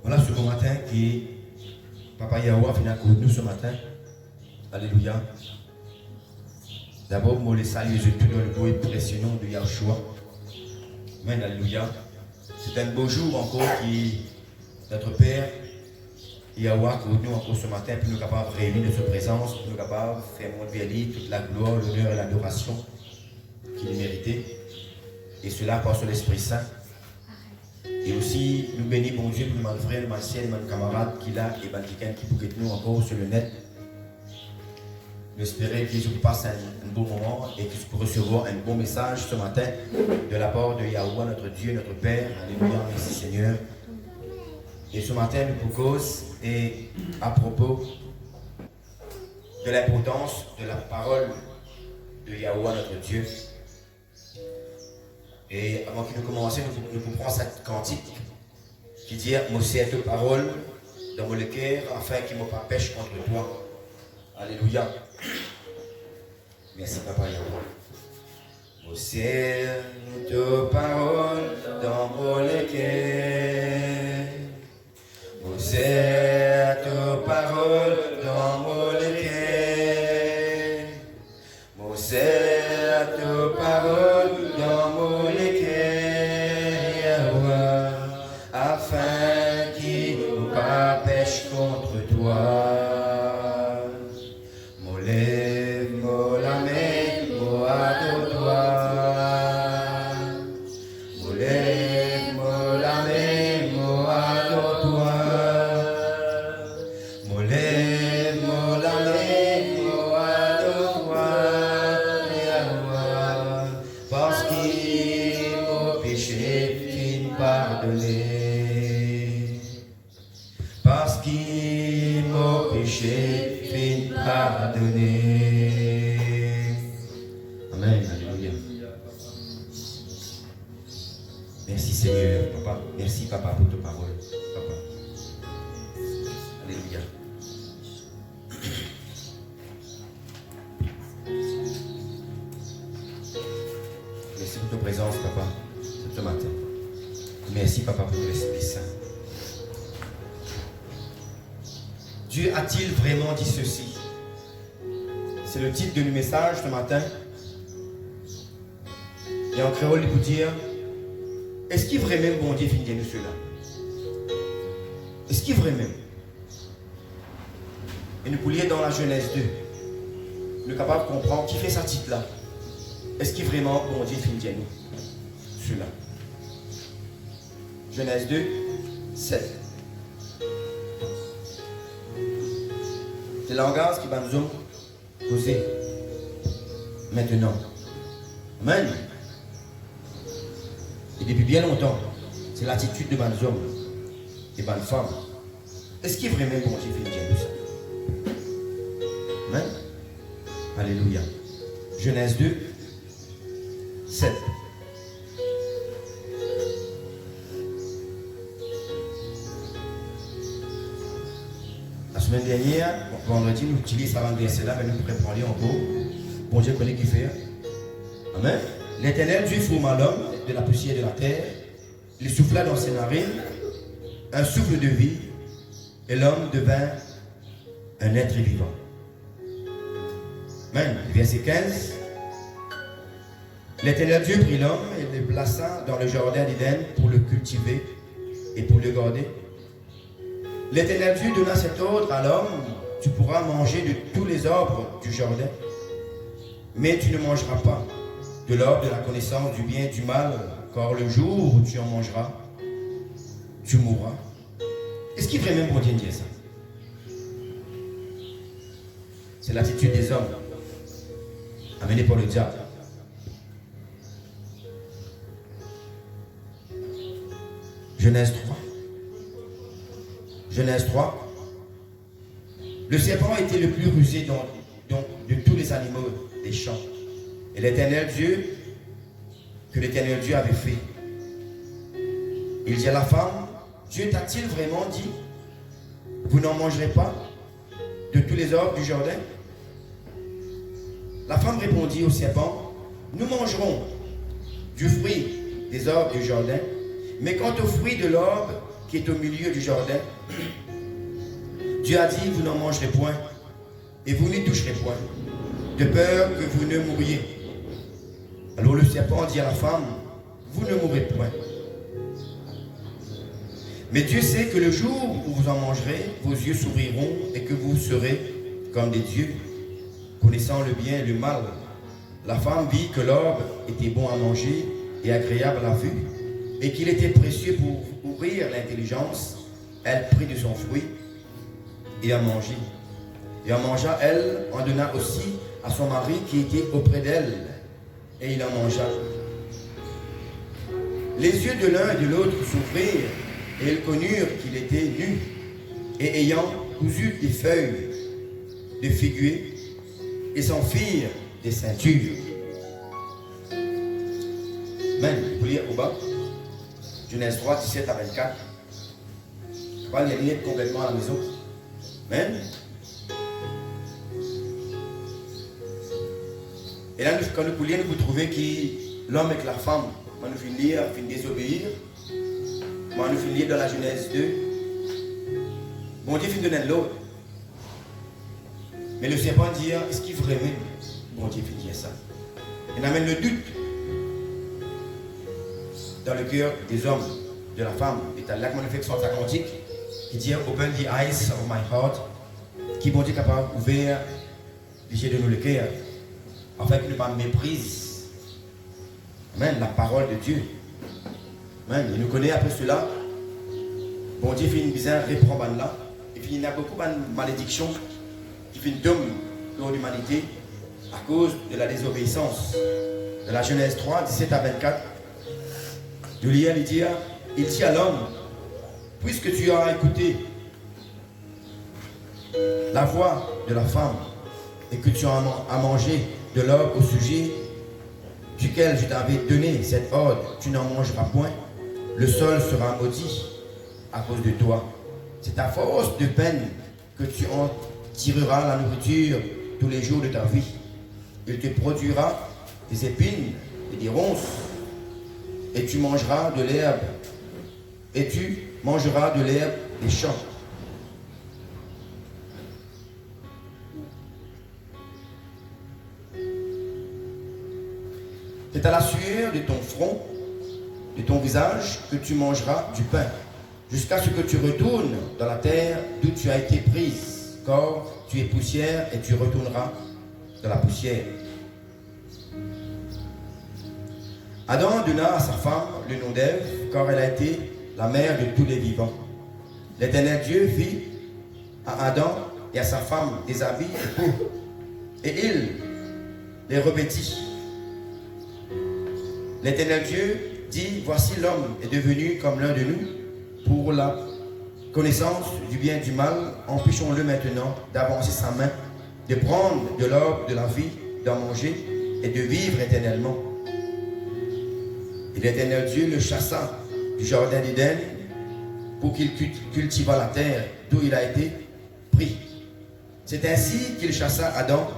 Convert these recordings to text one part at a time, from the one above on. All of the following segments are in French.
Voilà ce bon matin qui Papa Yahweh finit avec nous ce matin. Alléluia. D'abord, moi les saluer tout dans le beau et précieux nom de Yahshua. Amen, alléluia. C'est un beau jour encore qui notre Père Yahweh qui nous encore ce matin pour nous capables de réunir de sa présence, pour nous capables de faire monter à lui toute la gloire, l'honneur et l'adoration qu'il méritait. Et cela par son Esprit Saint. Et aussi, nous bénissons bon Dieu pour nos frères, nos anciens, nos camarades qui là et quelqu'un qui peut être nous encore sur le net. Nous espérons qu'ils passent un bon moment et qu'ils puissent recevoir un bon message ce matin de la part de Yahweh, notre Dieu, notre Père. Alléluia, merci Seigneur. Et ce matin, nous cause et à propos de l'importance de la parole de Yahweh, notre Dieu. Et avant que nous commencions, nous comprenons cette cantique qui dit « Moi, c'est ta parole dans mon cœur afin qu'il ne me pas pêche contre toi. » Alléluia. Merci, Papa Yahweh. Moi, c'est ta parole dans mon cœur. Moi, c'est ta parole dans mon cœur. Moi, c'est ta parole dans mon cœur, afin qu'il ne pas pêche contre toi. Amen, alléluia. Merci Seigneur, Papa. Merci Papa pour ta parole, Papa. Alléluia. Merci pour ta présence, Papa, ce matin. Merci Papa pour l'Esprit Saint. Dieu a-t-il vraiment dit ceci? C'est le titre de notre message ce matin. Et en créole, il peut dire, est-ce qu'il est vraiment bon Dieu finit nous cela? Est-ce qu'il est vraiment? Et nous poulions dans la Genèse 2. Nous sommes capables de comprendre qui fait ce titre-là. Est-ce qu'il est vraiment bon Dieu finit nous cela? Genèse 2, 7. C'est le langage qui va nous causer maintenant. Amen. Et depuis bien longtemps, c'est l'attitude de bonnes hommes et bonnes femmes. Est-ce qu'il est vraiment bon Dieu fait bien ça? Amen. Alléluia. Genèse 2, 7. La semaine dernière, vendredi, nous utilisons avant de verset là, mais nous préparons encore. Bon Dieu connaît qui fait. Amen. L'Éternel Dieu forma l'homme de la poussière de la terre, il souffla dans ses narines un souffle de vie, et l'homme devint un être vivant. Amen. Verset 15. L'Éternel Dieu prit l'homme et le plaça dans le jardin d'Éden pour le cultiver et pour le garder. L'Éternel Dieu donna cet ordre à l'homme: tu pourras manger de tous les arbres du jardin, mais tu ne mangeras pas de l'arbre de la connaissance du bien et du mal, car le jour où tu en mangeras, tu mourras. Est-ce qu'il est vraiment bon Dieu dire ça? C'est l'attitude des hommes amenée par le diable. Genèse 3. Genèse 3. Le serpent était le plus rusé de tous les animaux des champs. Et l'Éternel Dieu, que l'Éternel Dieu avait fait. Il dit à la femme: Dieu t'a-t-il vraiment dit, vous n'en mangerez pas de tous les arbres du jardin? La femme répondit au serpent: nous mangerons du fruit des arbres du jardin, mais quant au fruit de l'arbre qui est au milieu du jardin, Dieu a dit, vous n'en mangerez point, et vous n'y toucherez point, de peur que vous ne mouriez. Alors le serpent dit à la femme, vous ne mourrez point. Mais Dieu sait que le jour où vous en mangerez, vos yeux s'ouvriront et que vous serez comme des dieux, connaissant le bien et le mal. La femme vit que l'arbre était bon à manger et agréable à la vue, et qu'il était précieux pour ouvrir l'intelligence. Elle prit de son fruit et en mangea. Et en mangea, elle en donna aussi à son mari qui était auprès d'elle, et il en mangea. Les yeux de l'un et de l'autre s'ouvrirent, et ils connurent qu'il était nu, et ayant cousu des feuilles de figuier, ils s'en firent des ceintures. Amen. Vous lire au bas, Genèse 3, 17 à 24. Je vais les lire complètement à la maison. Amen. Et là, quand nous lisons, vous trouvez que l'homme avec la femme, quand nous finissons lire, finissons désobéir. Quand nous finissons lire dans la Genèse 2, bon Dieu finit de donner l'autre. Mais le serpent dit, est-ce qu'il vraiment bon Dieu finit ça? Il amène le doute dans le cœur des hommes, de la femme. Et à l'acte magnifique sur sa cantique, qui dit, open the eyes of my heart, qui bon Dieu capable d'ouvrir les yeux de nous le cœur, afin que nous ne pas méprise. Amen, la parole de Dieu. Amen, il nous connaît après cela. Bon Dieu finit bien reprendre là. Et puis il y a beaucoup de malédictions qui finissent d'hommes dans l'humanité à cause de la désobéissance. De la Genèse 3, 17 à 24. De lire, il dit à l'homme, puisque tu as écouté la voix de la femme et que tu as mangé de l'arbre au sujet duquel je t'avais donné cette ordre, tu n'en mangeras point, le sol sera maudit à cause de toi. C'est à force de peine que tu en tireras la nourriture tous les jours de ta vie. Il te produira des épines et des ronces, et tu mangeras de l'herbe, et tu mangeras de l'herbe des champs. C'est à la sueur de ton front, de ton visage, que tu mangeras du pain, jusqu'à ce que tu retournes dans la terre d'où tu as été prise, car tu es poussière et tu retourneras dans la poussière. Adam donna à sa femme le nom d'Ève, car elle a été la mère de tous les vivants. L'Éternel Dieu fit à Adam et à sa femme des habits de peau, et il les revêtit. L'Éternel Dieu dit, voici l'homme est devenu comme l'un de nous pour la connaissance du bien et du mal. Empêchons-le maintenant d'avancer sa main, de prendre de l'arbre de la vie, d'en manger et de vivre éternellement. Et l'Éternel Dieu le chassa du jardin d'Éden pour qu'il cultivât la terre d'où il a été pris. C'est ainsi qu'il chassa Adam,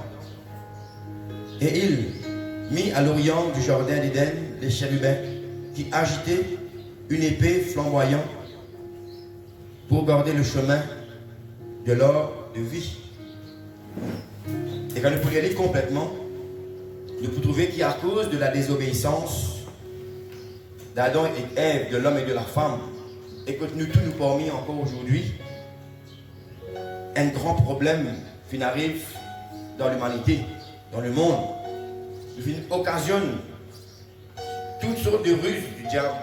et il mit à l'orient du jardin d'Éden les chérubins qui agitaient une épée flamboyante pour garder le chemin de l'arbre de vie. Et quand nous pouvons y aller complètement, nous pouvons trouver qu'à cause de la désobéissance d'Adam et Ève, de l'homme et de la femme, et que nous tous nous parmi encore aujourd'hui, un grand problème qui arrive dans l'humanité, dans le monde, qui occasionne toutes sortes de ruses du diable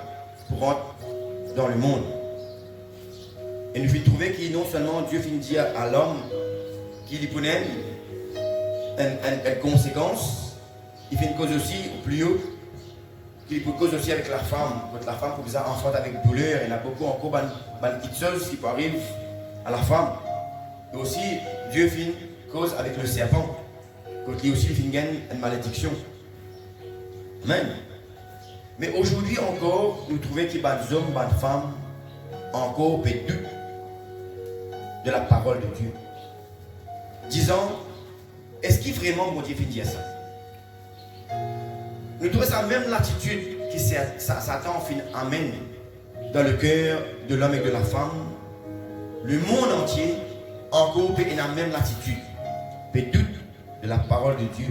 pour entrer dans le monde. Et nous finissons trouver que non seulement Dieu finit dire à l'homme qu'il y prenait une conséquence, il fait une cause aussi au plus haut, qu'il peut cause aussi avec la femme. Quand la femme peut vous enfanter avec douleur, il y en a beaucoup encore de petites choses qui peuvent arriver à la femme. Et aussi, Dieu finit cause avec le serpent. Quand il aussi finit une malédiction. Amen. Mais aujourd'hui encore, nous trouvons qu'il y a des hommes, des femmes, encore pédus de la parole de Dieu. Disant, est-ce qu'il vraiment mon Dieu finit dire ça? Nous trouvons ça même l'attitude qui Satan amène dans le cœur de l'homme et de la femme, le monde entier encore peut la même attitude, peut doute de la parole de Dieu.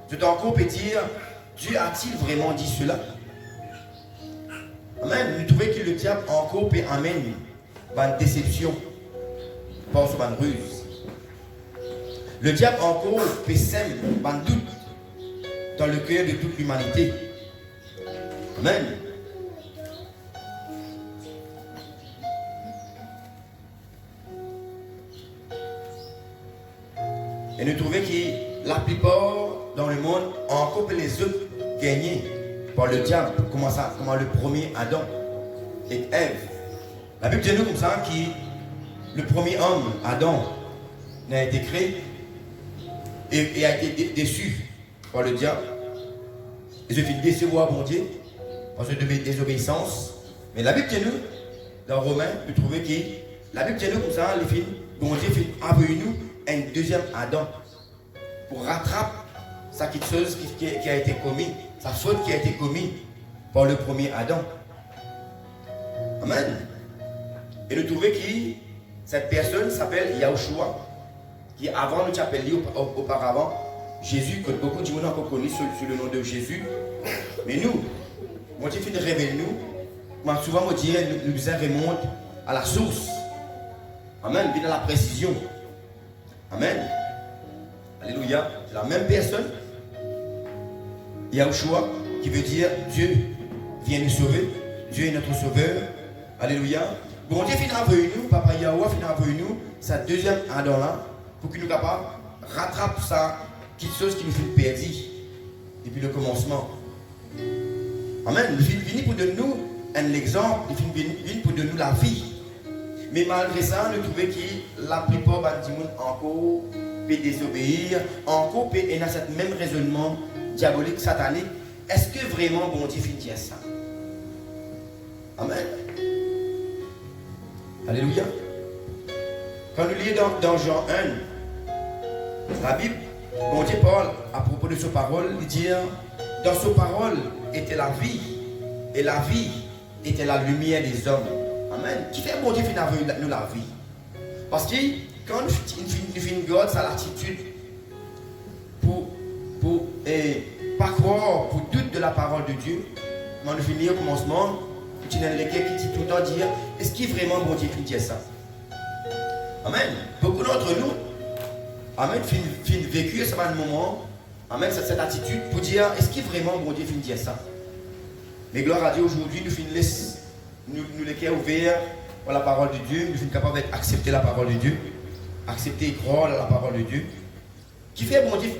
Tout encore peut dire, Dieu a-t-il vraiment dit cela? Amen. Vous trouvez que le diable encore peut amener une déception par une ruse. Le diable encore peut semer un doute dans le cœur de toute l'humanité. Amen. Et nous trouvons que la plupart dans le monde ont encore les autres gagnés par le diable, comment le premier Adam et Ève. La Bible dit nous comme ça que le premier homme, Adam, n'a été créé et a été déçu par le diable. Et je finis décevoir mon Dieu parce que de désobéissance. Mais la Bible dit nous, dans Romains, vous trouvez que la Bible dit nous comme ça, les films, bon Dieu fait avec nous un deuxième Adam pour rattraper sa petite chose qui a été commise, sa faute qui a été commise par le premier Adam. Amen. Et nous trouvons que cette personne s'appelle Yahushua, qui avant nous appelions auparavant Jésus, que beaucoup de monde ont encore connu sous le nom de Jésus. Mais nous, mon Dieu fait révéler nous, souvent mon Dieu nous remonte à la source. Amen, bien à la précision. Amen. Alléluia. La même personne, Yahushua, qui veut dire Dieu vient nous sauver. Dieu est notre sauveur. Alléluia. Bon Dieu finit avec nous, Papa Yahweh finit avec nous, sa deuxième Adam là, pour qu'il nous capable rattrape ça, quelque chose qui nous fait perdre depuis le commencement. Amen. Il vient pour donner nous un exemple, il vient pour donner nous la vie. Mais malgré ça, nous trouvons que la plupart du monde encore peut désobéir, encore peut être dans ce même raisonnement diabolique, satanique. Est-ce que vraiment bon Dieu finit ça? Amen. Alléluia. Quand nous lisons dans Jean 1, la Bible, bon Dieu parle à propos de sa parole, il dit, dans sa parole était la vie, et la vie était la lumière des hommes. Amen. Qui fait bon Dieu finit avec nous la vie? Parce que quand nous finissons God, ça l'attitude pour pas croire, pour doute de la parole de Dieu, quand nous finissons au commencement, tu n'as lequel qui dit tout le temps dire, est-ce qu'il vraiment bon Dieu finit ça? Amen. Beaucoup d'entre nous, amen, finissent vécu ce moment, amen, cette attitude pour dire, est-ce qu'il vraiment bon Dieu finit ça? Mais gloire à Dieu, aujourd'hui, nous finissons nous les cœurs ouverts par la parole de Dieu, nous sommes capables d'accepter la parole de Dieu, accepter et croire à la parole de Dieu. Qui fait bon Dieu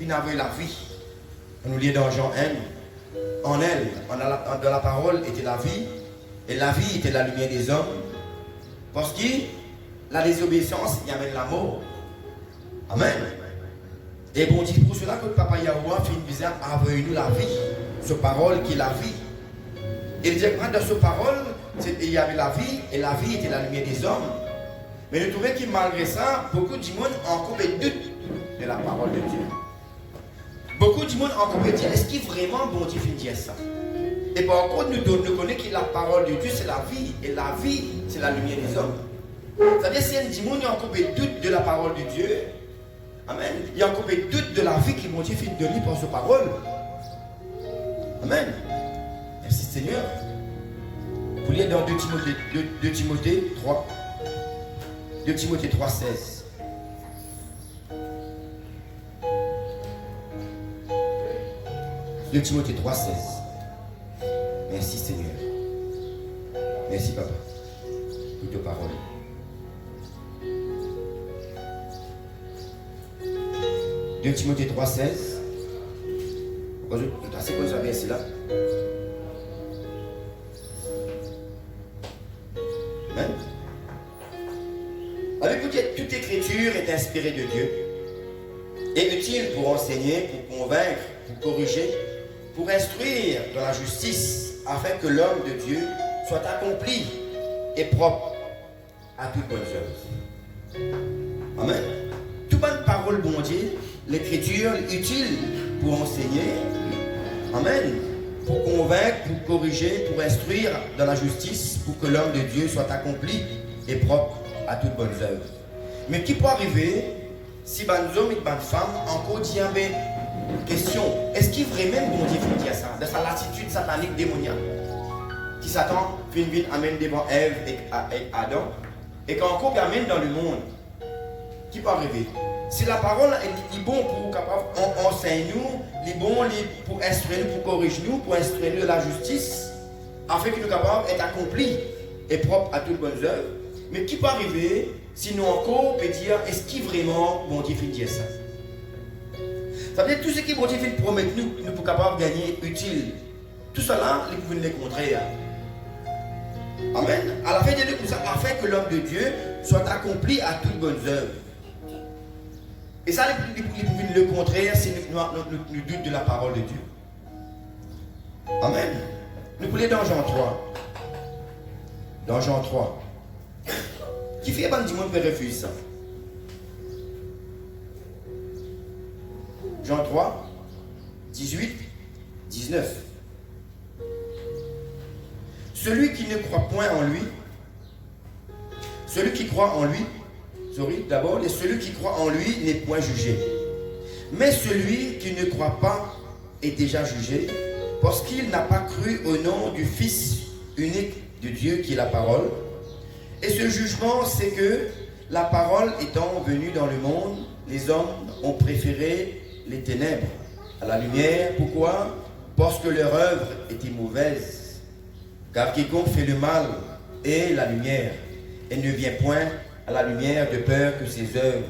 une avoir la vie? On nous lit dans Jean 1, en elle, dans la parole était la vie, et la vie était la lumière des hommes. Parce que la désobéissance y amène la mort. Amen. Et bon Dieu, pour cela que Papa Yahweh fait une visite avec nous la vie, cette parole qui est la vie. Et il dit que dans cette parole, il y avait la vie, et la vie était la lumière des hommes. Mais nous trouvons que malgré ça, beaucoup de monde ont encore des doutes de la parole de Dieu. Beaucoup de monde ont encore dit, est-ce qu'il vraiment bon Dieu finit dire ça? Et par contre, nous connaissons que la parole de Dieu, c'est la vie, et la vie, c'est la lumière des hommes. C'est-à-dire, si un démon a encore des doutes de la parole de Dieu, amen, il y a encore des doutes de la vie que mon Dieu finit de donner par sa parole. Amen. Merci Seigneur. Vous lire dans 2 Timothée 3. 2 Timothée 3, 16. De Timothée 3, 16. Merci Seigneur. Merci Papa pour tes paroles. 2 Timothée 3, 16. C'est quoi ça verset là? Amen. Avec toute écriture est inspirée de Dieu, est utile pour enseigner, pour convaincre, pour corriger, pour instruire dans la justice, afin que l'homme de Dieu soit accompli et propre à toute bonne chose. Amen. Toute bonne parole, bon Dieu, l'écriture utile pour enseigner, amen, pour convaincre, pour corriger, pour instruire dans la justice, pour que l'homme de Dieu soit accompli et propre à toutes bonnes œuvres. Mais qui peut arriver si ban homme et ban femme encore dit question, est-ce qu'il vraiment bon Dieu fait dire ça, de sa lassitude satanique démoniaque qui Satan vient amène devant Ève et Adam et qu'encore amène dans le monde, qui peut arriver? Si la parole est bon pour capable enseigner nous, est bon pour instruire nous, pour corriger nous, pour instruire nous de la justice, afin que nous capables d'être accomplis et propres à toutes bonnes œuvres. Mais qui peut arriver si nous encore peut dire est-ce qu'il vraiment bon Dieu fait dire ça? Ça veut dire tout ce qui bon Dieu fait promettre nous, nous pour capables de gagner utile. Tout cela, nous pouvons le contraire. Amen. À la fin de nous, afin que l'homme de Dieu soit accompli à toutes bonnes œuvres. Et ça, le contraire, si nous doutons de la parole de Dieu. Amen. Nous pouvons aller dans Jean 3. Dans Jean 3. Qui fait un du monde peut refuser ça? Jean 3, 18, 19. Celui qui ne croit point en lui, celui qui croit en lui, d'abord, celui qui croit en lui n'est point jugé. Mais celui qui ne croit pas est déjà jugé, parce qu'il n'a pas cru au nom du Fils unique de Dieu qui est la parole. Et ce jugement, c'est que la parole étant venue dans le monde, les hommes ont préféré les ténèbres à la lumière. Pourquoi? Parce que leur œuvre était mauvaise. Car quiconque fait le mal est la lumière, et ne vient point à la lumière de peur que ses œuvres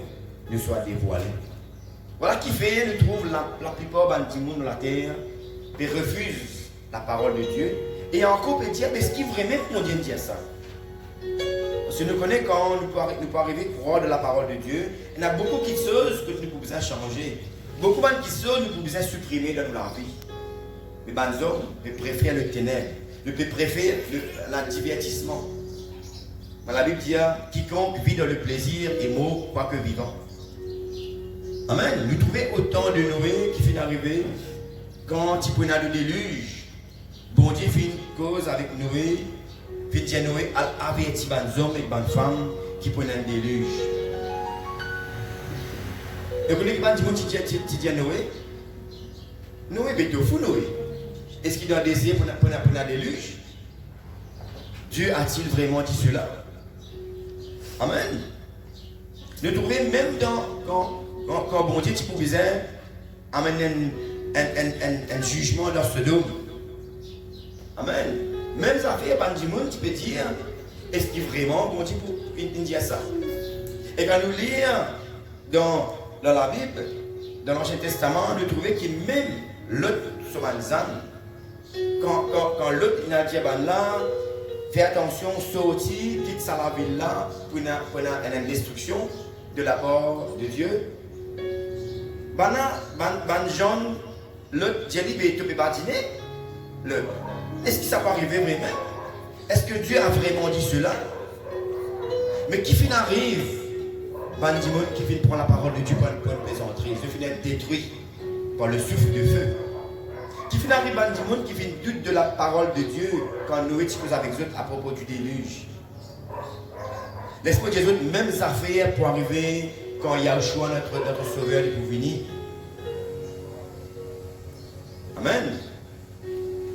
ne soient dévoilées. Voilà qui fait, nous trouve la plupart du monde de la terre, qui refusent la parole de Dieu, et encore peut dire, mais est-ce qu'il vraiment qu'on vient de dire ça? Parce que nous connaissons quand nous pouvons arriver à croire de la parole de Dieu, il y a beaucoup de choses que nous pouvons changer. Beaucoup de choses nous pouvons supprimer dans notre vie. Mais les hommes préfèrent le ténèbre, préfèrent le divertissement. La Bible dit, quiconque vit dans le plaisir est mort, quoique vivant. Amen. Nous trouvons autant de Noé qui finit d'arriver quand il y a le déluge. Bon Dieu fait une cause avec Noé. Puis dire Noé a averti les hommes et les femmes qui prennent un déluge. Et vous voulez que tu dis à Noé? Noé, mais tu es fou, Noé. Est-ce qu'il doit désirer pour un déluge? Dieu a-t-il vraiment dit cela? Amen. Nous trouvons même quand bon Dieu tu pouvais amener un jugement dans ce dôme. Amen. Même ça fait pas du monde, tu peux dire, est-ce qu'il vraiment bon Dieu pour dire ça? Et quand nous lisons dans la Bible, dans l'Ancien Testament, nous trouvons que même l'autre Somanzan, quand l'autre il a dit là, fais attention, sortir, quitte ça la ville là, pour une destruction de la part de Dieu. Ban Jean, l'autre, j'ai dit, tu peux pas dîner? Est-ce que ça peut arriver vraiment? Est-ce que Dieu a vraiment dit cela? Mais qui fin arrive? Ban Dimon qui vient prendre la parole de Dieu pour une plaisanterie, se finit détruit par le souffle de feu. Qui fin arrive Ban Dimon qui vient doute de la parole de Dieu quand Noé discute avec eux à propos du déluge. L'Esprit de Jésus, même affaires pour arriver quand Yahushua, notre sauveur, est pour venir. Amen.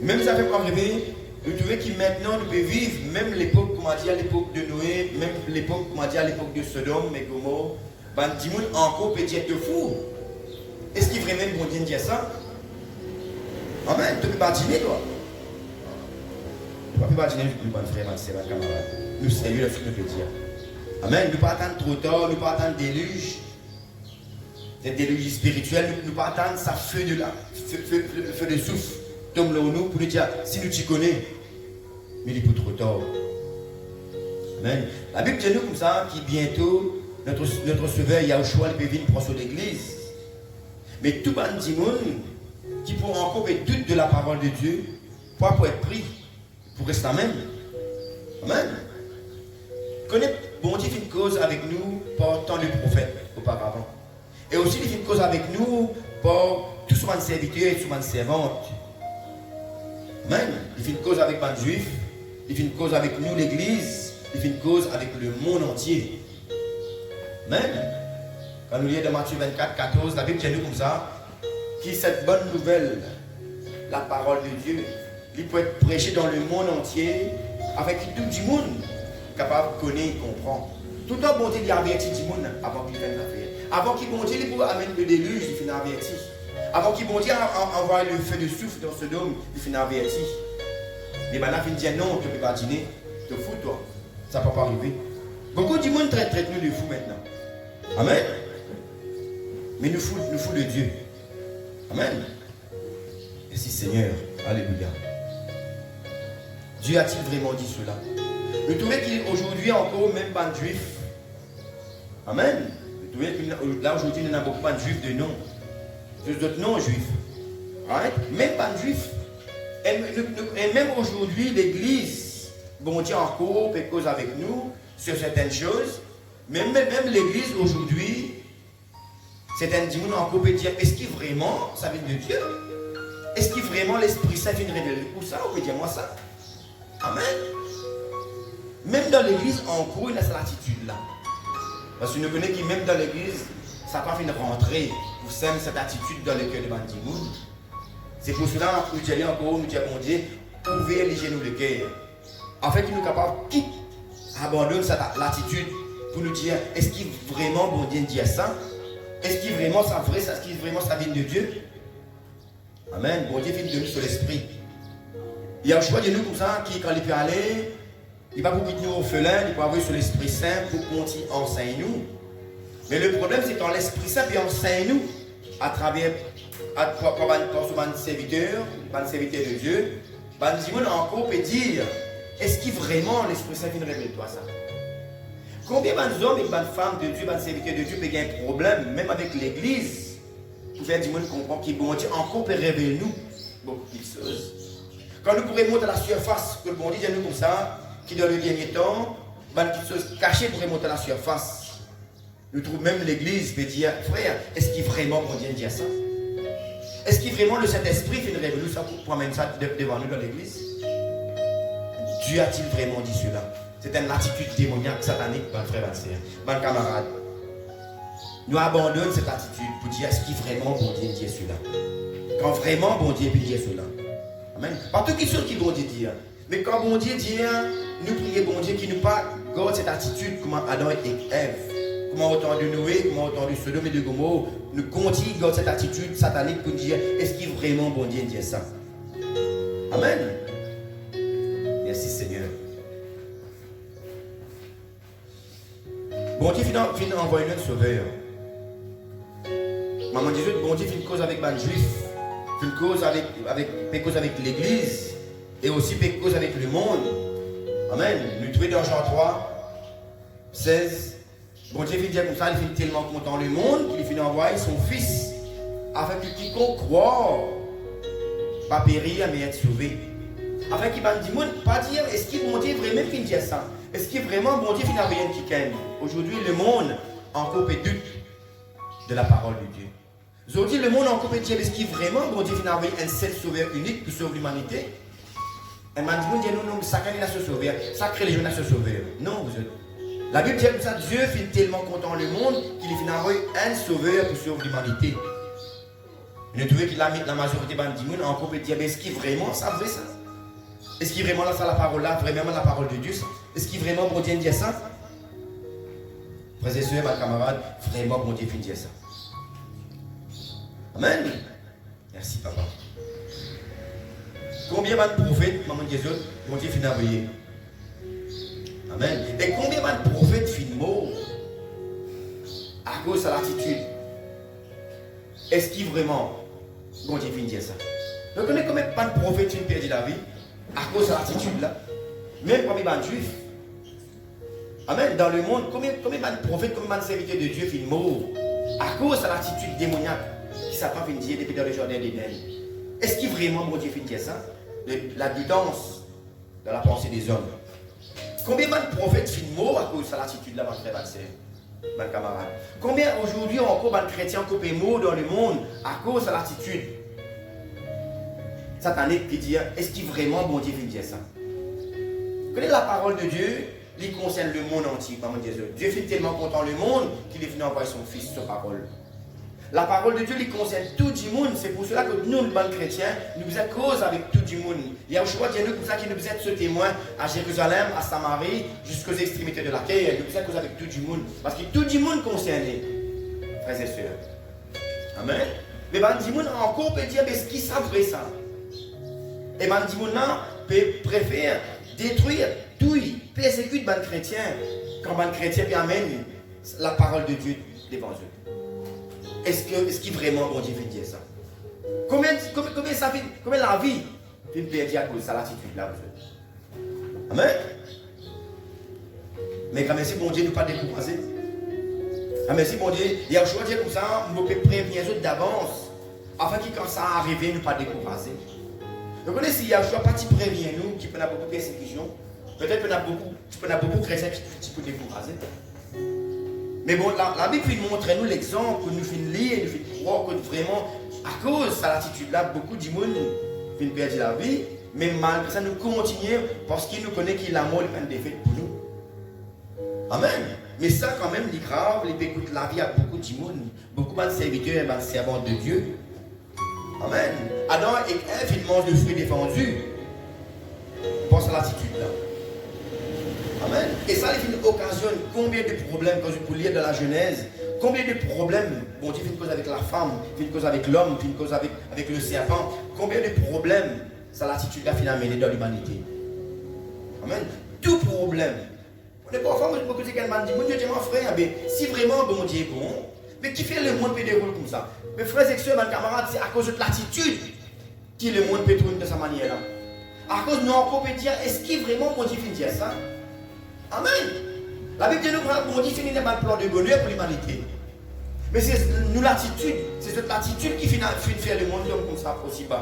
Même ça fait pour arriver, nous trouvons que maintenant nous pouvons vivre, même l'époque, comme on dit à l'époque de Noé, même l'époque, comme on dit à l'époque de Sodome et Gomorrhe, ben, Dimoun encore peut dire de fou. Est-ce qu'il vraiment bon Dieu dire ça? Amen. Tu ne peux pas dîner, toi. Tu ne peux pas dîner, nous, bon frère, c'est ma camarade. Nous, sérieux, là, ce que nous peut dire. Amen. Nous ne pas attendre trop tard, nous ne pas attendre déluge. C'est déluge spirituel, nous ne pas attendre ça feu de là, feu de souffle. Tombe là où nous pour nous dire si nous t'y connais, mais il est pour trop tard. Amen. La Bible dit nous comme ça, qui bientôt notre sauveur Yahushua peut venir prendre sur l'église. Mais tout le monde qui pourra encore doute de la parole de Dieu, pour être pris, pour rester même. Amen. Connaît bon Dieu fait une cause avec nous par tant de prophètes auparavant. Et aussi il fait une cause avec nous par tous les serviteurs et toutes les servantes. Amen. Il fait une cause avec les juifs, il fait une cause avec nous, l'église, il fait une cause avec le monde entier. Amen. Quand nous lisons dans Matthieu 24, 14, la Bible dit nous comme ça, qui cette bonne nouvelle, la parole de Dieu, il peut être prêché dans le monde entier, avec tout le monde capable de connaître et comprendre. Tout le bon Dieu, il avertit du monde avant qu'il vienne l'affaire. Avant qu'il bon Dieu, il peut amener le déluge, il finit averti. Avant qu'il bon Dieu envoie le feu de souffle dans Sodome, il finit averti. Mais maintenant, il dit non, tu ne peux pas dîner, te fous toi. Ça ne peut pas arriver. Beaucoup de monde traite nous de fous maintenant. Amen. Mais nous fous de Dieu. Amen. Merci Seigneur. Alléluia. Dieu a-t-il vraiment dit cela? Vous trouvez qu'aujourd'hui encore, même pas de juifs. Amen. Vous trouvez que là aujourd'hui, il n'y a beaucoup pas de juifs de nom. Juste d'autres non-juifs. Right? Même pas de juifs. Et même aujourd'hui, l'église, bon Dieu encore fait cause avec nous sur certaines choses. Même l'église aujourd'hui, certaines dimanches encore peut dire, est-ce que vraiment ça vient de Dieu? Est-ce que vraiment l'Esprit Saint vient de révéler pour ça? On peut dire moi ça. Amen. Même dans l'église, encore, il y a cette attitude-là. Parce que nous connaissons que même dans l'église, ça n'a pas fait de rentrer pour sème cette attitude dans le cœur de Bandimoun. C'est pour cela que nous disons encore, nous disons, mon Dieu, ouvrez les genoux le cœur. En fait, il nous est capable de abandonner cette attitude pour nous dire, est-ce qu'il vraiment bon Dieu dit ça? Est-ce qu'il vraiment ça vrai? Est-ce qu'il vraiment ça vient de Dieu? Amen. Bon Dieu fait de nous sur l'esprit. Il y a un choix de nous comme ça qui, quand il peut aller, il va pour quitter nous orphelins, il peut avoir sur l'Esprit Saint pour continuer à enseigner nous. Mais le problème, c'est quand l'Esprit Saint peut enseigner nous à travers par serviteur de Dieu, Simon encore peut dire, est-ce que vraiment l'Esprit Saint vient révéler toi ça? Combien d'hommes et de femmes de Dieu, de serviteurs de Dieu peuvent avoir un problème, même avec l'Église, pour faire du monde comprendre qu'il bon Dieu encore peut révéler nous beaucoup de choses. Quand nous pourrions monter à la surface, que le bon Dieu dit nous comme ça, qui dans le dernier temps, des choses cachées pourraient monter à la surface. Nous trouvons même l'Église peut dire, frère, est-ce qu'il vraiment bon Dieu dit ça? Est-ce qu'il vraiment le Saint-Esprit fait une révélation ça pour même ça devant nous dans l'Église? Dieu a-t-il vraiment dit cela? C'est une attitude démoniaque, satanique, mon frère, ma soeur, mon camarade. Nous abandonnons cette attitude pour dire, est-ce qu'il vraiment bon Dieu dit cela? Quand vraiment bon Dieu peut dire cela. Amen. Pas toutes les choses qui bon Dieu dire. Mais quand bon Dieu dit, nous prions bon Dieu qui nous pas garde cette attitude comme Adam et Ève. Comment autant de Noé, comment autant de Sodome et de Gomorrhe, nous continuons dans cette attitude satanique pour dire, est-ce qu'il vraiment bon Dieu dit ça? Amen. Merci Seigneur. Bon Dieu finit envoyer notre sauveur. Maman dit, bon Dieu fait une cause avec les juifs, fait une cause avec l'église, et aussi fait cause avec le monde. Amen. Nous trouvons dans Jean 3, 16. Bon Dieu finit comme ça, il finit tellement content le monde qu'il finit envoyer son fils, afin que quiconque croit, pas périr, mais être sauvé. Afin qu'il va dire, pas dire, est-ce qu'il bon Dieu vraiment finit dire ça? Est-ce qu'il vraiment bon Dieu finit rien qui gagne? Aujourd'hui, le monde encore peut doute de la parole de Dieu. Aujourd'hui, le monde encore peut dire, est-ce qu'il vraiment bon Dieu finit un seul sauveur unique pour sauver l'humanité? Et man dit, non, ça crée ce sauveur, ça crée les gens à ce sauveur. Non, vous êtes. La Bible dit comme ça, Dieu finit tellement content le monde qu'il finit un sauveur pour sauver l'humanité. Vous trouvez que la majorité de monde encore peut dire, est-ce qu'il vraiment ça vrai ça? Est-ce qu'il vraiment ça la parole là, vraiment la parole de Dieu? Est-ce qu'il vraiment bon Dieu dit ça? Frères et sœurs, mes camarades, vraiment bon Dieu finit dire ça. Amen. Merci papa. Combien de prophètes, maman Jésus, bon Dieu finit envoyer? Amen. Et combien de prophètes finissent morts à cause de l'attitude? Est-ce qu'il vraiment bon Dieu finit dire ça? Donc on est combien de prophètes qui ont perdu la vie à cause de l'attitude là? Même parmi les juifs. Amen. Dans le monde, combien de prophètes, combien de serviteurs de Dieu finissent morts à cause de l'attitude démoniaque qui Satan finit dire depuis dans le jardin d'Éden? Est-ce qu'il vraiment bon Dieu finit dire ça? L'abondance dans la pensée des hommes. Combien de prophètes finissent morts à cause de l'attitude là, mon frère, ma soeur, mon camarade? Combien aujourd'hui encore de chrétiens coupés morts dans le monde à cause de l'attitude? satanique qui dit, est-ce qu'il vraiment bon Dieu vient dire ça? Vous connaissez la parole de Dieu, il concerne le monde entier. Dieu fait tellement content le monde qu'il est venu envoyer son fils, sa parole. La parole de Dieu, il concerne tout le monde. C'est pour cela que nous, les bons chrétiens, nous faisons cause avec tout le monde. Il y a un choix de nous pour ça qu'il nous faisait ce témoin à Jérusalem, à Samarie, jusqu'aux extrémités de la terre. Nous faisons cause avec tout le monde. Parce que tout le monde concerné, frères et sœurs. Amen. Mais ben, le monde encore peut dire, mais ce qui savent vrai ça? Et ben, le monde préfère détruire, tuer, persécuter les chrétiens quand les chrétiens amènent la parole de Dieu devant eux. Est-ce qu'il vraiment bon Dieu veut dire ça? Combien la vie fait perdre à cause de cette attitude-là? Amen. Mais quand merci bon Dieu ne pas décourager. Merci bon Dieu, il y a un choix de dire comme ça, on peut prévenir les autres d'avance, afin que quand ça arrive, ne pas décourager. Vous connaissez, s'il y a un choix, pas de prévenir nous, qui peut avoir beaucoup de persécution, peut-être qu'il y a beaucoup de chrétiens qui peuvent décourager. Mais bon, la Bible nous montre nous l'exemple, que nous faisons lire, nous faisons croire que vraiment, à cause de cette attitude-là, beaucoup de monde viennent perdre la vie, mais malgré ça, nous continuons parce qu'il nous connaît qu'il a mort et une défaite pour nous. Amen. Mais ça, quand même, c'est grave, il écoute la vie à beaucoup de monde, beaucoup de serviteurs et de servantes de Dieu. Amen. Adam et Ève, ils mangent le fruit défendu pour cette attitude-là. Amen. Et ça, il occasionne combien de problèmes, quand je peux lire dans la Genèse, combien de problèmes, bon Dieu fait une cause avec la femme, fait une cause avec l'homme, fait une cause avec le serpent, combien de problèmes ça l'attitude-là finalement amené dans l'humanité. Amen. Tout problème. On n'est pas fort, mais beaucoup de gens disent, mon Dieu, mon frère, mais si vraiment bon Dieu est bon, mais qui fait le monde peut dérouler comme ça? Mes frères et sœurs, mes camarades, c'est à cause de l'attitude que le monde peut tourner de cette manière-là. À cause de nous, on peut dire, est-ce qu'il vraiment bon Dieu fait dire ça? Amen. La Bible dit nous, bon Dieu finit pas le plan de bonheur pour l'humanité. Mais c'est nous l'attitude, c'est cette attitude qui finit faire le monde comme ça possible.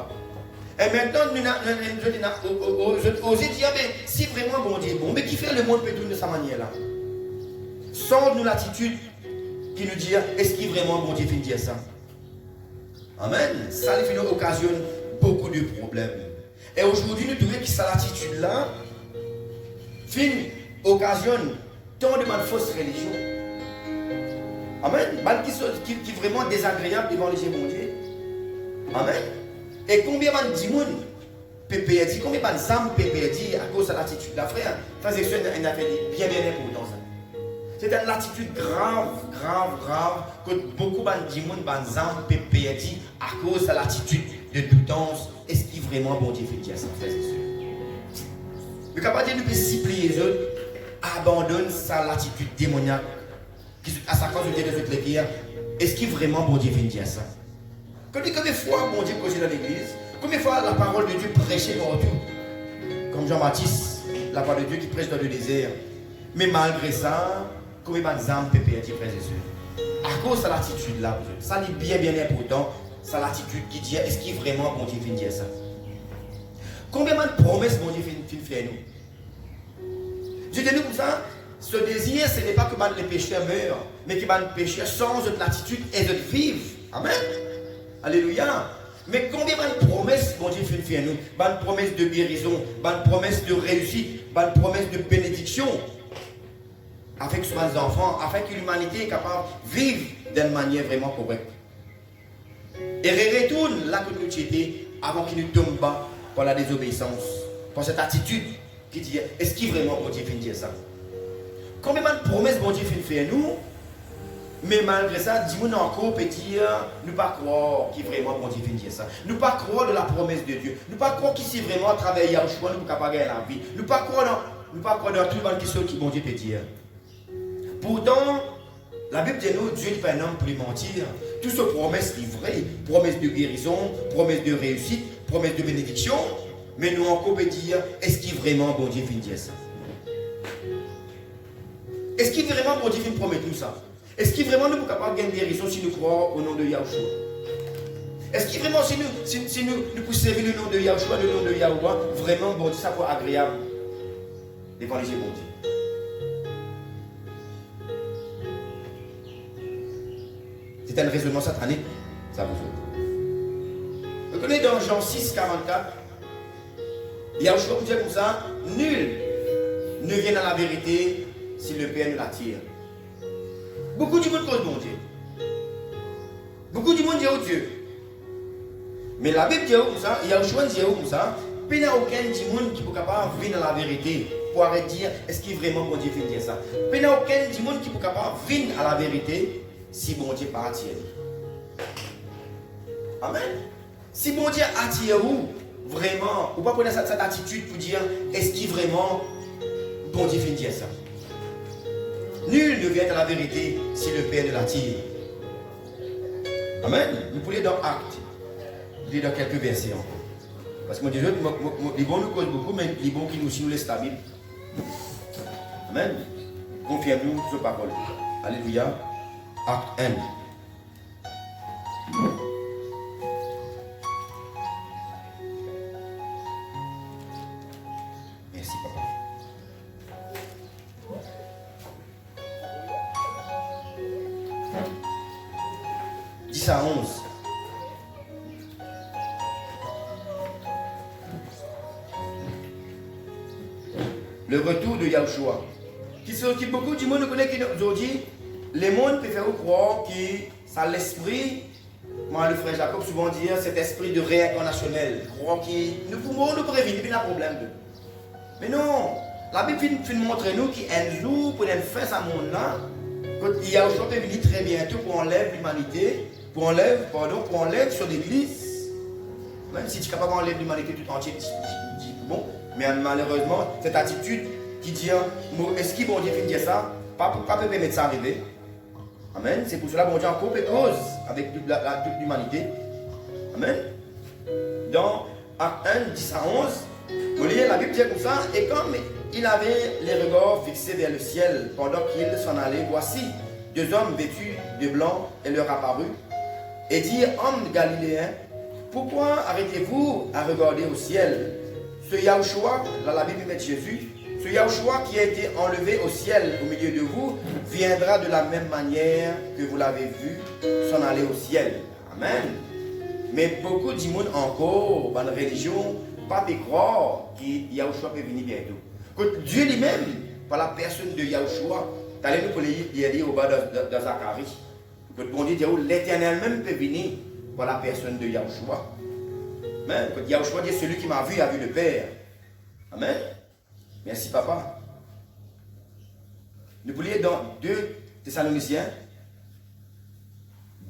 Et maintenant, nous osons dire, mais si vraiment bon Dieu est bon, mais qui fait le monde peut tourner de cette manière-là? Sans nous l'attitude qui nous dit, est-ce qu'il vraiment bon Dieu finit dire ça? Amen. Ça nous occasionne beaucoup de problèmes. Et aujourd'hui, nous trouvons que cette attitude-là occasionne tant de fausses religions. Amen. Qui est vraiment désagréable devant les yeux de Dieu. Amen. Et combien de gens peut perdre, combien de âmes peut perdre à cause de l'attitude de la frère? Frères et sœurs, il a fait bien important ça. C'est une attitude grave, que beaucoup de gens peuvent perdre à cause de l'attitude de doutance. Est-ce qu'il vraiment bon Dieu fait dire ça, frères et sœurs? Le capable de discipliner les autres abandonne sa l'attitude démoniaque à sa cause de Dieu de toutes les. Est-ce qu'il vraiment bon Dieu fait dire ça? Combien de fois bon Dieu prêchait dans l'église? Combien de fois la parole de Dieu prêchait partout? Comme Jean-Baptiste, la parole de Dieu qui prêche dans le désert. Mais malgré ça, combien d'exemples peut perdre, frères et sœurs? À cause de l'attitude là, ça est bien important, c'est l'attitude qui dit est-ce qu'il vraiment bon Dieu fait dire ça? Combien de promesses bon Dieu fait faire nous? Je dis nous comme ça, ce désir, ce n'est pas que les pécheurs meurent, mais que les pécheurs changent de l'attitude et de vivre. Amen. Alléluia. Mais combien de promesses bon Dieu fait faire nous? Bonne promesse de guérison, bonne promesse de réussite, bonne promesse de bénédiction avec ses enfants, afin que l'humanité est capable de vivre d'une manière vraiment correcte. Et retourne là que nous étions avant qu'il ne tombe pas par la désobéissance, par cette attitude qui dit est-ce qu'il vraiment bon Dieu fait dire ça? Combien de promesses bon Dieu fait faire nous? Mais malgré ça, dis-moi encore peut dire, nous pas croire qu'il vraiment bon Dieu fait dire ça. Nous pas croire de la promesse de Dieu. Nous pas croire qu'ici vraiment à travers Yahushua nous sommes capables de gagner la vie. Nous pas croire dans toutes les questions qui bon Dieu peut dire. Pourtant, la Bible dit nous, Dieu n'est pas un homme pour lui mentir. Toutes ces promesses livrées, promesses de guérison, promesses de réussite, promesses de bénédiction. Mais nous encore peut dire, est-ce qu'il vraiment bon Dieu fait dire ça? Est-ce qu'il vraiment bon Dieu fait promettre tout ça? Est-ce qu'il vraiment nous sommes capables de gagner des guérison si nous croyons au nom de Yahushua? Est-ce qu'il vraiment, si nous pouvons servir le nom de Yahushua, le nom de Yahuwah, vraiment bon Dieu, ça va être agréable devant les yeux bon Dieu? C'est un raisonnement satanique, ça vous fait. connaissez dans Jean 6, 44, Yahushua vous dit comme ça, nul ne vient à la vérité si le Père ne l'attire. Beaucoup du monde cause bon Dieu. Beaucoup du monde dit au Dieu. Mais la Bible dit comme ça, Yahushua dit comme ça, il n'y a aucun du monde qui est capable de venir à la vérité pour arrêter de dire est-ce qu'il vraiment bon Dieu fait dire ça. Il n'y a aucun du monde qui est capable de venir à la vérité si bon Dieu pas attire. Amen. Si bon Dieu attire vous, vraiment, ou pas prendre cette attitude pour dire est-ce qu'il vraiment bon Dieu fait dire ça. Nul ne vient à la vérité si le Père ne l'attire. Amen. Nous pouvons dans Actes, lire dans quelques versets encore. Parce que moi, les bons nous causent beaucoup, mais les bons qui nous laissent la Bible. Amen. Confirme-nous sur parole. Alléluia. Acte 1. Merci, papa. À 11. Le retour de Yahushua. Qui beaucoup du monde connaît aujourd'hui, les mondes préfèrent croire que ça l'esprit, moi le frère Jacob souvent dit, cet esprit de réincarnationnel. Croire que nous pouvons nous prévenir, il y a un problème. Mais non, la Bible finit montrer nous qu'un jour, pour faire ça monde là, Yahushua peut venir très bientôt pour enlever l'humanité. Pour enlever sur l'église, même si tu es capable d'enlever l'humanité tout entière, bon, mais malheureusement, cette attitude qui dit, est-ce qu'il bon Dieu fait dire ça, pas peut permettre ça arriver. Amen. C'est pour cela que bon Dieu en couple cause avec toute l'humanité. Amen. Dans Acte 1, 10 à 11, vous lisez la Bible dit comme ça, et comme il avait les regards fixés vers le ciel pendant qu'il s'en allait, voici, deux hommes vêtus de blanc et leur apparut. Et dit, homme galiléen, pourquoi arrêtez-vous à regarder au ciel? Ce Yahushua, là la Bible met Jésus, ce Yahushua qui a été enlevé au ciel au milieu de vous, viendra de la même manière que vous l'avez vu s'en aller au ciel. Amen. Mais beaucoup de monde encore, dans la religion, pas de croire que Yahushua peut venir bientôt. Que Dieu lui-même, par la personne de Yahushua, t'allez nous pour lire au bas de Zacharie. Que bon Dieu dit, l'Éternel même peut venir par la personne de Yahushua. Amen. Que Yahushua dit, celui qui m'a vu a vu le Père. Amen. Merci papa. Nous voulons dans 2 Thessaloniciens.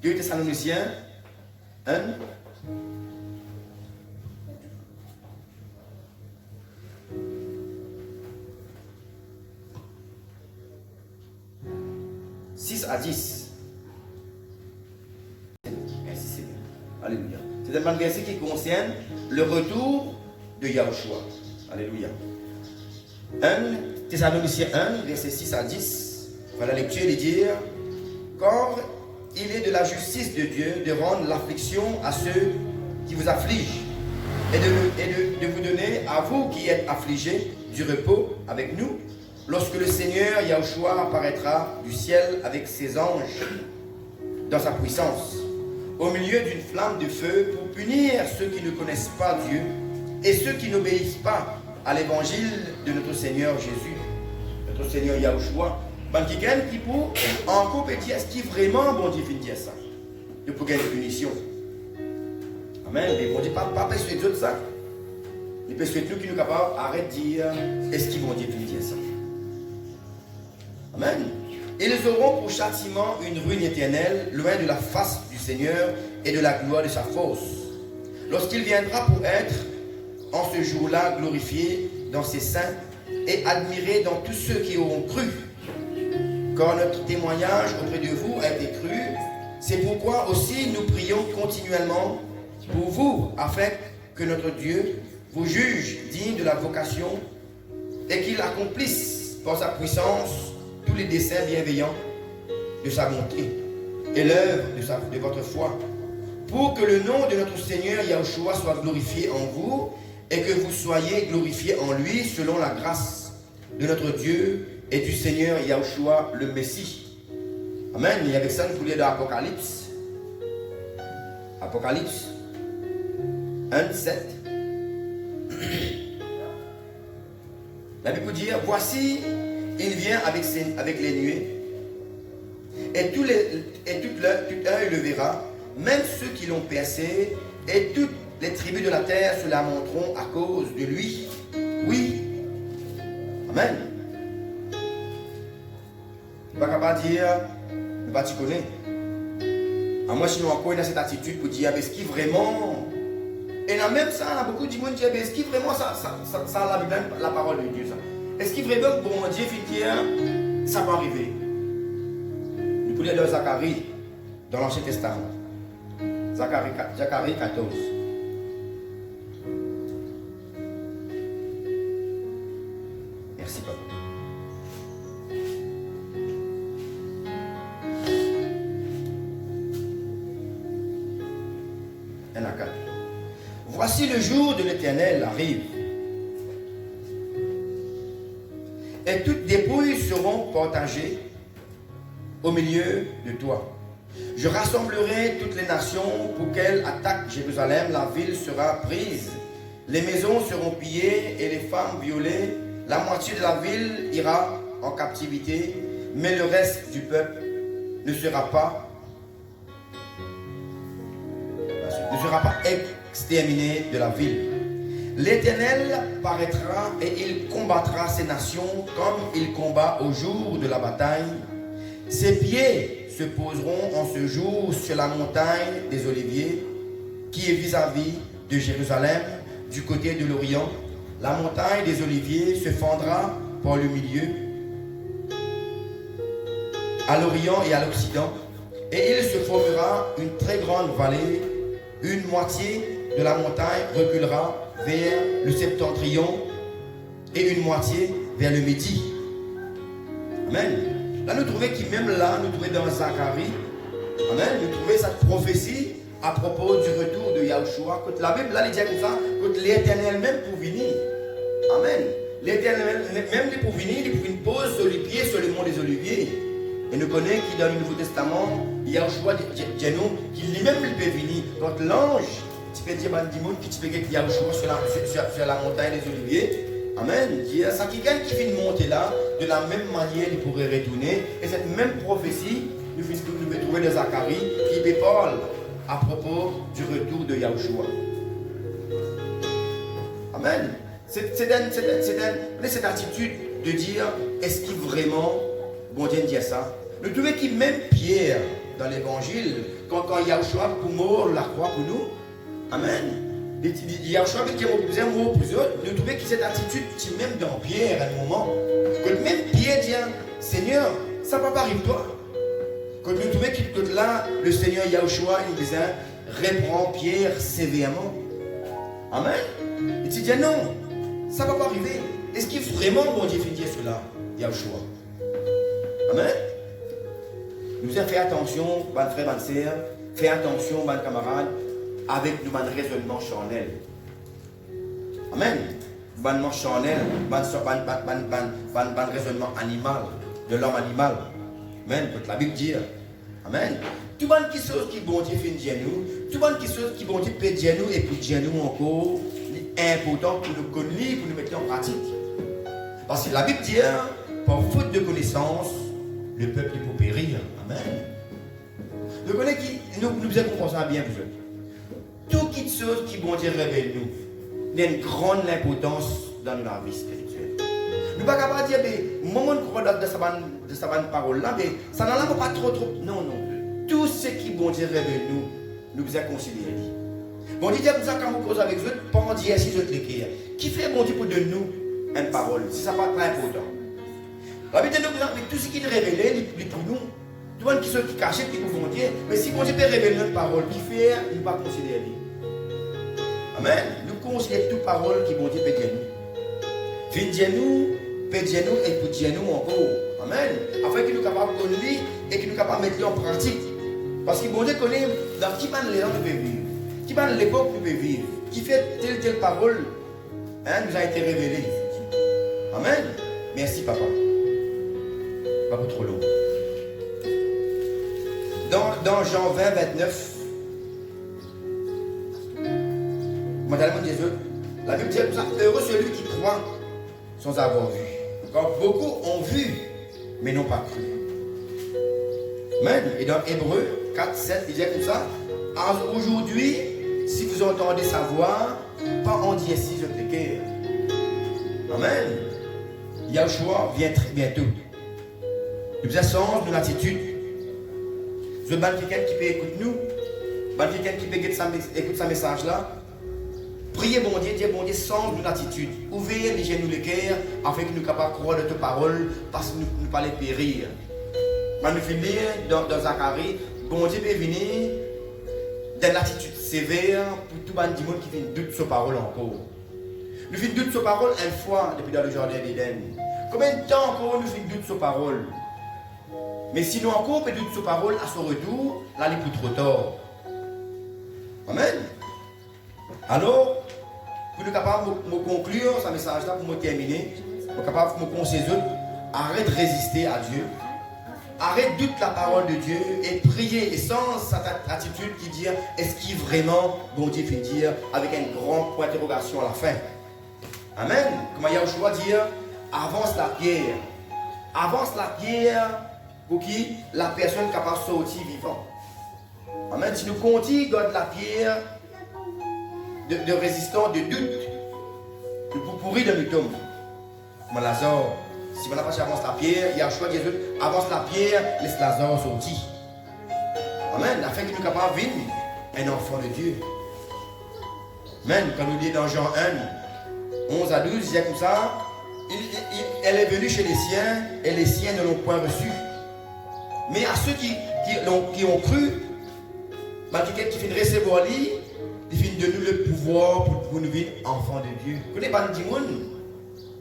2 Thessaloniciens 1. « 6 à 10. Merci Seigneur. Alléluia. C'est un verset qui concerne le retour de Yahushua. Alléluia. 1 Thessaloniciens 1, verset 6 à 10. Voilà la lecture de dire, car il est de la justice de Dieu de rendre l'affliction à ceux qui vous affligent et de vous donner à vous qui êtes affligés du repos avec nous lorsque le Seigneur Yahushua apparaîtra du ciel avec ses anges dans sa puissance, au milieu d'une flamme de feu pour punir ceux qui ne connaissent pas Dieu et ceux qui n'obéissent pas à l'évangile de notre Seigneur Jésus, notre Seigneur Yahushua. Banquiken qui pour encore peut dire est-ce qu'il vraiment bon Dieu finit dire ça de pour gagner une punition. Amen. Mais bon Dieu pas persuader de ça. Il persuade nous qui nous capables arrête de dire est-ce qu'il bon Dieu finit dire ça. Amen. Ils auront pour châtiment une ruine éternelle, loin de la face du Seigneur et de la gloire de sa force. Lorsqu'il viendra pour être, en ce jour-là, glorifié dans ses saints et admiré dans tous ceux qui auront cru. Car notre témoignage auprès de vous a été cru, c'est pourquoi aussi nous prions continuellement pour vous, afin que notre Dieu vous juge digne de la vocation et qu'il accomplisse par sa puissance tous les desseins bienveillants de sa bonté et l'œuvre de votre foi, pour que le nom de notre Seigneur Yahushua soit glorifié en vous et que vous soyez glorifiés en lui selon la grâce de notre Dieu et du Seigneur Yahushua le Messie. Amen. Et avec ça, nous voulons lire dans Apocalypse. Apocalypse. 1, 7. La Bible dit, voici, il vient avec les nuées, et tout œil le verra, même ceux qui l'ont percé, et toutes les tribus de la terre se lamenteront à cause de lui. Oui. Amen. Tu ne vas pas dire, tu connais. Moi, je suis encore dans cette attitude pour dire, est-ce qu'il vraiment. Et là même ça, on a beaucoup de monde qui dit, est-ce qu'il vraiment ça la Bible, la parole de Dieu, ça. Est-ce qu'il vraiment, bon Dieu, ça va arriver. Nous pouvons lire Zacharie, dans l'Ancien Testament. Zacharie 14. Merci, papa. 1 à 4. Voici le jour de l'Éternel arrive. Et toutes dépouilles seront partagées au milieu de toi. Je rassemblerai toutes les nations pour qu'elles attaquent Jérusalem. La ville sera prise. Les maisons seront pillées et les femmes violées. La moitié de la ville ira en captivité, mais le reste du peuple ne sera pas exterminé de la ville. L'Éternel paraîtra et il combattra ces nations comme il combat au jour de la bataille. Ses pieds se poseront en ce jour sur la montagne des Oliviers, qui est vis-à-vis de Jérusalem, du côté de l'Orient. La montagne des Oliviers se fendra par le milieu, à l'Orient et à l'Occident, et il se formera une très grande vallée. Une moitié de la montagne reculera vers le septentrion et une moitié vers le midi. Amen. Là, nous trouvons qui même là, nous trouvons dans Zacharie, amen, nous trouvons cette prophétie à propos du retour de Yahushua. Quand la Bible, là, il dit comme ça, quand l'Éternel même pour venir. Amen. L'Éternel même pour venir, il pour une pause sur les pieds sur le mont des Oliviers. Et nous connaissons qui dans le Nouveau Testament, Yahushua dit qui lui-même peut venir. Quand l'ange, tu peux dire qui tu peux dire Yahushua sur la montagne des Oliviers. Amen. Ça qui gagne qui vient monter là, de la même manière il pourrait retourner. Et cette même prophétie, nous pouvons trouver dans Zacharie, qui parle à propos du retour de Yahushua. Amen. C'est cette attitude de dire, est-ce qu'il vraiment, bon Dieu dit ça? Nous trouvons qu'il même Pierre, dans l'évangile, quand Yahushua pour mort la croix pour nous, amen. Yahushua veut dire pour mort pour eux, nous trouvons que cette attitude, c'est même dans Pierre à un moment. Quand même Pierre dit, Seigneur, ça ne va pas arriver toi. Quand nous trouvons que là, le Seigneur Yahushua, il disait, reprend Pierre sévèrement. Amen. Il dit, non, ça ne va pas arriver. Est-ce qu'il vraiment, bon Dieu, fait dire cela, Yahushua? Amen. Nous avons fait attention, bonnes frères, bonnes sœurs, fait attention, bonnes camarades, avec nous, bonnes raisonnements charnels. Amen. Bonnement charnel, bon raisonnement animal, de l'homme animal. Amen. Quand la Bible dit, amen. Tout bon qui chose qui bon Dieu fait dire nous, tout bon qui chose qui bon Dieu peut dire nous et pour dire nous encore, important pour nous connaître, pour nous mettre en pratique. Parce que la Bible dit, par faute de connaissance, le peuple peut périr. Amen. Nous connaissons qui, nous devons comprendre ça bien, vous autres. Tout qui chose qui bon Dieu révèle nous, a une grande importance dans la vie spirituelle. Nous ne pouvons pas dire, mais moment de croire de sa parole là, mais ça n'en a pas trop. Non. Tout ce qui bon Dieu révèle nous devons considérer. Bon Dieu, comme ça, quand vous causez avec eux, pendant 10 à 6 autres l'écrire. Qui fait bon Dieu pour donner nous une parole? Si ça n'est pas très important. La Bible nous présente tout ce qui est révélé, il pour nous. Tout le monde qui est caché, qui pour bon Dieu. Mais si bon Dieu peut révéler une parole, qui fait, il ne pas considérer. Amen. Nous considérons toute parole qui bon Dieu peut dire nous. Fin dire nous, peut dire nous et pour dire nous encore. Amen. Afin que nous soyons capables de connaître et que nous soyons capables de mettre en pratique. Parce que bon Dieu connaît dans qui man les gens peuvent vivre. Qui man l'époque nous peut vivre. Qui fait telle parole nous a été révélée. Amen. Merci papa. Pas trop long. Dans Jean 20, 29, Madame Jésus, la Bible dit comme ça, heureux celui qui croit sans avoir vu. Car beaucoup ont vu, mais n'ont pas cru. Amen. Et dans Hébreux 4, 7, il dit comme ça, aujourd'hui, si vous entendez sa voix, pas en dit ainsi, je te guère. Amen. Yahushua vient très bientôt. Nous avons sens de l'attitude. Je veux quelqu'un qui peut écouter nous, quelqu'un qui peut écouter sa message là. Priez bon Dieu, Dieu bon Dieu, sens de l'attitude. Ouvrez les genoux les cœurs afin que nous capables de croire de tes paroles parce que nous ne pas les périr. Quand nous finissons dans Zacharie, bon Dieu peut venir dans l'attitude sévère pour tout le monde qui vient doute sur parole encore. Nous finissons doute sur parole une fois depuis dans le jardin d'Éden. Combien de temps encore nous finissons doute sur parole? Mais sinon encore, peut doute sur parole à son retour, là il est plus trop tard. Amen. Alors, pour nous capables de conclure ce message-là, pour me terminer, pour capable de me conseiller, arrête de résister à Dieu. Arrête de douter la parole de Dieu et prier et sans cette attitude qui dit est-ce qu'il vraiment bon Dieu fait dire avec un grand point d'interrogation à la fin. Amen. Comme Yahushua dit, avance la pierre. Avance la pierre pour qui la personne est capable de sortir vivant. Amen. Si nous continuons garde la pierre de résistance, de doute, de pourri de nous tombe. Comme Lazare. Si on n'a pas avance la pierre, Yahushua dit avance la pierre, laisse Lazare sortir. Amen. Afin que nous soyons capables de vivre un enfant de Dieu. Amen. Quand nous dit dans Jean 1, 11 à 12, il dit comme ça, elle est venue chez les siens et les siens ne l'ont point reçue. Mais à ceux qui ont cru, quelqu'un qui finit de recevoir lui, il finit de nous le pouvoir pour nous vivre enfants de Dieu. Vous connaissez pas de monde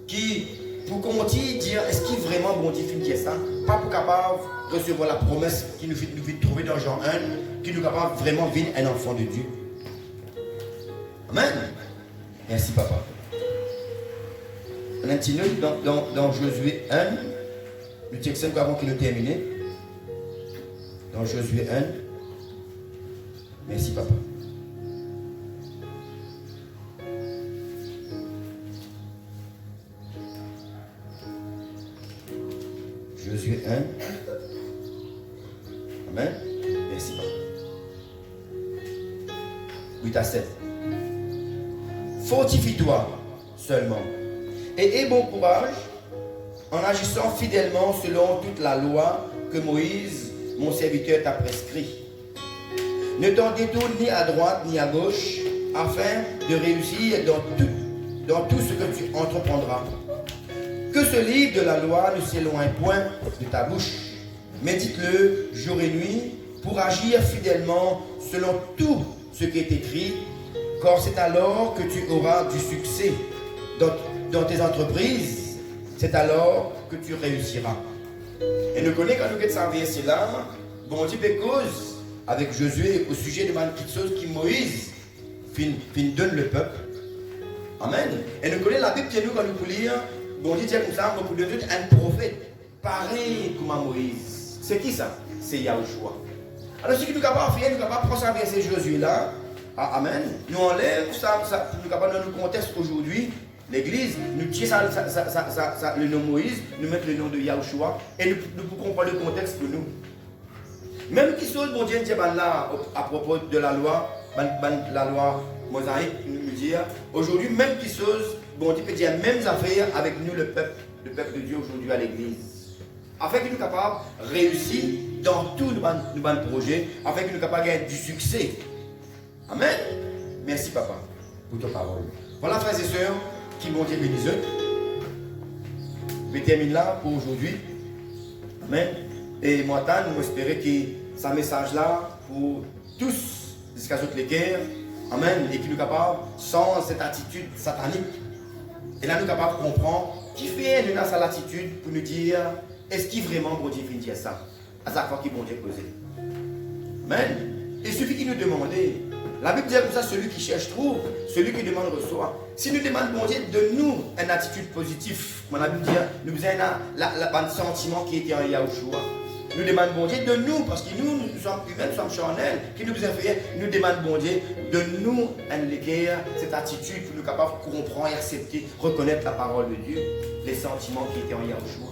qui, pour qu'on dire, est-ce qu'il vraiment bon Dieu finit dire ça? Pas pour capable de recevoir la promesse qui nous fait trouver dans Jean 1, qui nous capable vraiment vivre un enfant de Dieu. Amen. Merci papa. On continue dans Josué 1, le texte avant qu'il nous termine. Dans Josué 1. Merci papa. Josué 1. Amen. Merci papa. 8 à 7. Fortifie-toi seulement et aie bon courage en agissant fidèlement selon toute la loi que Moïse, mon serviteur, t'a prescrit. Ne t'en détourne ni à droite ni à gauche, afin de réussir dans tout ce que tu entreprendras. Que ce livre de la loi ne s'éloigne point de ta bouche. Médite-le jour et nuit pour agir fidèlement selon tout ce qui est écrit, car c'est alors que tu auras du succès dans tes entreprises, c'est alors que tu réussiras. Et nous connaissons quand nous avons verset là, bon Dieu cause avec Josué au sujet de quelque chose qui Moïse donne le peuple. Amen. Et nous connaissons la Bible qui nous quand nous lire, bon Dieu dit comme ça, nous pouvons dire un prophète pareil comme à Moïse. C'est qui ça? C'est Yahushua. Alors ce que nous sommes capables de faire, nous sommes capables de prendre ce verset Josué là. Amen. Nous enlève ça, nous sommes capables dans le contexte aujourd'hui. L'église, nous tirons le nom Moïse, nous mettons le nom de Yahushua et nous pouvons comprendre le contexte pour nous. Même qui chose, bon Dieu, là, à propos de la loi mosaïque, nous dit, aujourd'hui, même qui chose, bon Dieu peut dire même affaires avec nous, le peuple de Dieu aujourd'hui à l'église. Afin que nous soyons capables de réussir dans tous nos projets, afin que nous soyons capables de gagner du succès. Amen. Merci papa pour ta parole. Voilà frères et sœurs, qui bon Dieu bénisse eux. Je termine là pour aujourd'hui. Amen. Et moi, nous espérons que ce message-là, pour tous, jusqu'à toutes les guerres, amen, et qui nous capable, sans cette attitude satanique, et là nous sommes capables de comprendre qui fait de notre attitude pour nous dire, est-ce qu'il vraiment bon Dieu finit dire ça? À chaque fois qu'il bon Dieu poser. Amen. Il suffit qu'il nous demande. La Bible dit comme ça, celui qui cherche trouve, celui qui demande reçoit. Si nous demandons bon Dieu, donne-nous une attitude positive. La Bible dit, nous avons le sentiment qui était en Yahushua. Nous demandons, bon Dieu, de nous, parce que nous sommes humains, nous sommes charnels, qui nous a fait, nous demandons, bon Dieu, de nous indiquer cette attitude pour nous capables de comprendre et accepter, reconnaître la parole de Dieu, les sentiments qui étaient en Yahushua.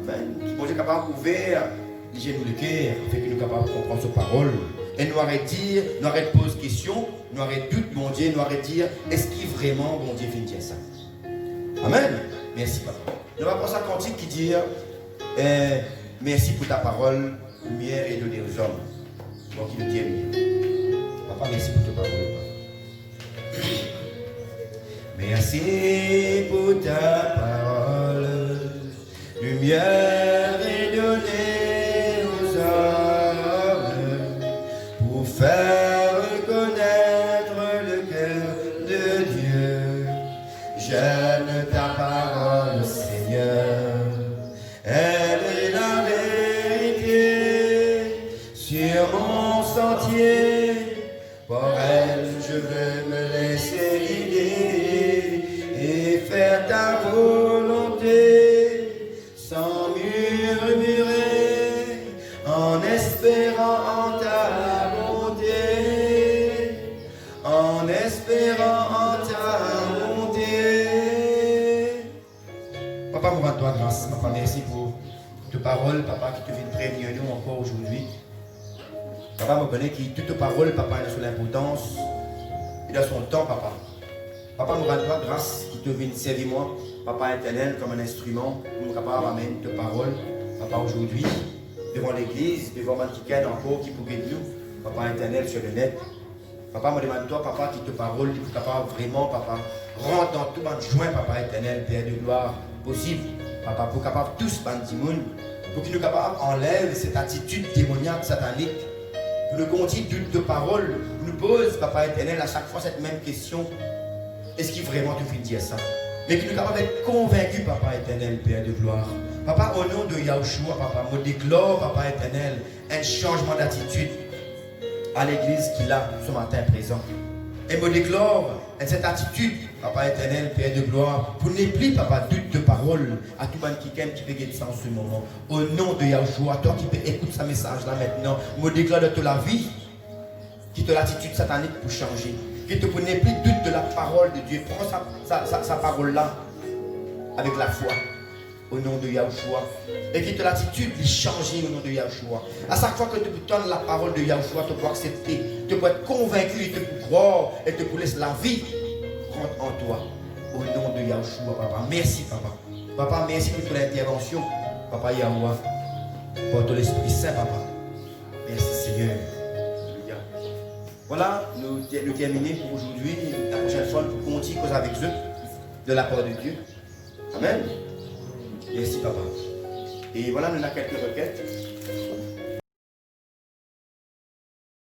Amen. Bon Dieu, capable d'ouvrir les nous le cœur, afin que nous capables de comprendre cette parole. Et nous arrêter dire, nous arrêter poser question, nous arrêter doute, bon Dieu, nous arrêter dire, est-ce qu'il vraiment, bon Dieu, vient dire ça? Amen. Merci, papa. Nous allons penser à un cantique qui dit, merci pour ta parole, lumière et donnée aux hommes. Donc il le dit, papa, merci pour ta parole. Merci pour ta parole, lumière et donnée aux hommes, pour faire connaître le cœur de Dieu. J'aime ta parole, Seigneur, elle est la vérité sur mon sentier. Par elle, je veux me laisser guider et faire ta volonté sans murmurer, en espérant en ta bonté, en espérant en ta bonté. Papa, nous rendons toi grâce. Papa, merci pour tes paroles, papa, qui te viennent prévenir nous encore aujourd'hui. Papa, me connaît qui toute parole, papa, est sur l'importance et dans son temps, papa. Papa, nous rendons toi grâce qui te viennent servir moi, papa éternel, comme un instrument pour nous capables d'amener tes paroles, papa, aujourd'hui, devant l'église, devant Mantiken encore, qui pourrait nous, papa éternel, sur le net. Papa, me demande toi, papa, qui te parole, qui est capable vraiment, papa, rentre dans tout le joint, papa éternel, Père de gloire possible, papa, pour capable tous, bandimoun, pour qu'il nous capable enlève cette attitude démoniaque, satanique. Pour nous continue de parole, pour nous pose, papa éternel, à chaque fois cette même question. Est-ce qu'il vraiment te fait dire ça? Mais qu'il nous capable d'être convaincu, papa éternel, Père de gloire. Papa, au nom de Yahushua, papa, me déclare, papa éternel, un changement d'attitude à l'église qu'il a ce matin présent. Et me déclare cette attitude, papa éternel, Père de gloire, pour ne plus, papa, doute de parole à tout le monde qui peut guetter ça en ce moment. Au nom de Yahushua, toi qui peux écouter ce message-là maintenant, me déclare de toute la vie, qui te l'attitude satanique pour changer. Qui te prenait plus doute de la parole de Dieu. Prends sa parole-là avec la foi. Au nom de Yahushua. Et qui te l'attitude de changer au nom de Yahushua. À chaque fois que tu peux tendre la parole de Yahushua, tu peux accepter, tu peux être convaincu, tu peux croire et tu peux laisser la vie rentre en toi. Au nom de Yahushua, papa. Merci, papa. Papa, merci pour ton intervention. Papa Yahuwah. Pour ton Esprit Saint, papa. Merci, Seigneur. Voilà, nous terminons pour aujourd'hui. La prochaine fois, nous continuons avec eux de la part de Dieu. Amen. Merci, papa. Et voilà, nous avons quelques requêtes.